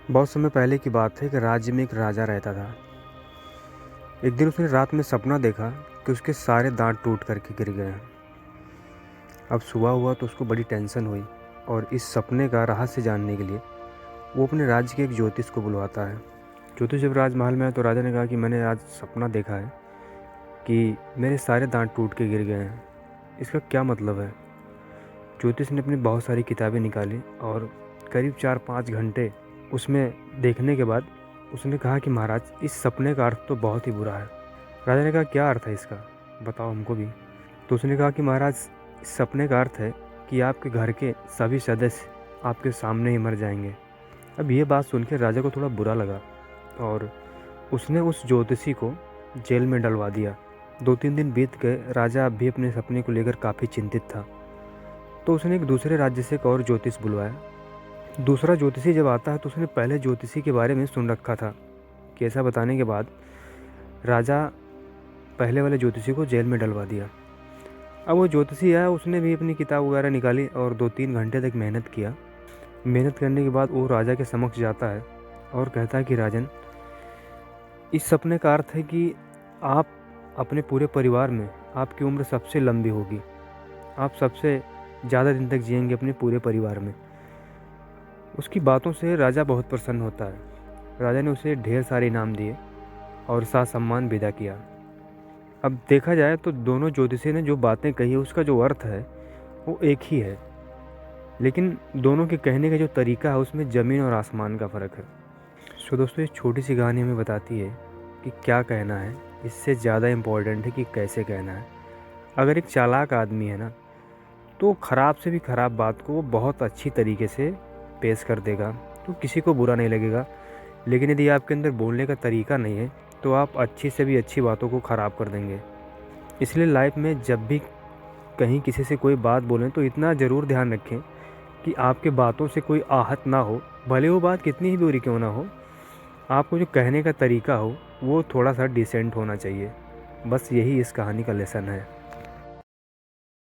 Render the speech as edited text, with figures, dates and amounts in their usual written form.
बहुत समय पहले की बात है कि राज्य में एक राजा रहता था। एक दिन उसने रात में सपना देखा कि उसके सारे दांत टूट करके गिर गए हैं। अब सुबह हुआ तो उसको बड़ी टेंशन हुई और इस सपने का रहस्य जानने के लिए वो अपने राज्य के एक ज्योतिष को बुलवाता है। ज्योतिष जब राजमहल में आया तो राजा ने कहा कि मैंने आज सपना देखा है कि मेरे सारे दांत टूट के गिर गए हैं, इसका क्या मतलब है। ज्योतिष ने अपनी बहुत सारी किताबें निकाली और करीब 4-5 घंटे उसमें देखने के बाद उसने कहा कि महाराज, इस सपने का अर्थ तो बहुत ही बुरा है। राजा ने कहा, क्या अर्थ है इसका, बताओ हमको भी। तो उसने कहा कि महाराज, इस सपने का अर्थ है कि आपके घर के सभी सदस्य आपके सामने ही मर जाएंगे। अब ये बात सुन के राजा को थोड़ा बुरा लगा और उसने उस ज्योतिषी को जेल में डलवा दिया। 2-3 दिन बीत गए, राजा अब भी अपने सपने को लेकर काफ़ी चिंतित था। तो उसने एक दूसरे राज्य से एक और ज्योतिष बुलवाया। दूसरा ज्योतिषी जब आता है तो उसने पहले ज्योतिषी के बारे में सुन रखा था कि ऐसा बताने के बाद राजा पहले वाले ज्योतिषी को जेल में डलवा दिया। अब वो ज्योतिषी आया, उसने भी अपनी किताब वगैरह निकाली और 2-3 घंटे तक मेहनत किया। मेहनत करने के बाद वो राजा के समक्ष जाता है और कहता है कि राजन, इस सपने का अर्थ है कि आप अपने पूरे परिवार में आपकी उम्र सबसे लंबी होगी, आप सबसे ज़्यादा दिन तक जिएंगे अपने पूरे परिवार में। उसकी बातों से राजा बहुत प्रसन्न होता है। राजा ने उसे ढेर सारे इनाम दिए और साथ सम्मान विदा किया। अब देखा जाए तो दोनों ज्योतिषी ने जो बातें कही उसका जो अर्थ है वो एक ही है, लेकिन दोनों के कहने का जो तरीका है उसमें ज़मीन और आसमान का फ़र्क है। सो दोस्तों, ये छोटी सी कहानी हमें बताती है कि क्या कहना है, इससे ज़्यादा इम्पोर्टेंट है कि कैसे कहना है। अगर एक चालाक आदमी है ना, तो ख़राब से भी ख़राब बात को वो बहुत अच्छी तरीके से पेश कर देगा, तो किसी को बुरा नहीं लगेगा। लेकिन यदि आपके अंदर बोलने का तरीका नहीं है तो आप अच्छी से भी अच्छी बातों को ख़राब कर देंगे। इसलिए लाइफ में जब भी कहीं किसी से कोई बात बोलें तो इतना ज़रूर ध्यान रखें कि आपके बातों से कोई आहत ना हो, भले वो बात कितनी ही बुरी क्यों ना हो। आपको जो कहने का तरीका हो वो थोड़ा सा डिसेंट होना चाहिए। बस यही इस कहानी का लेसन है।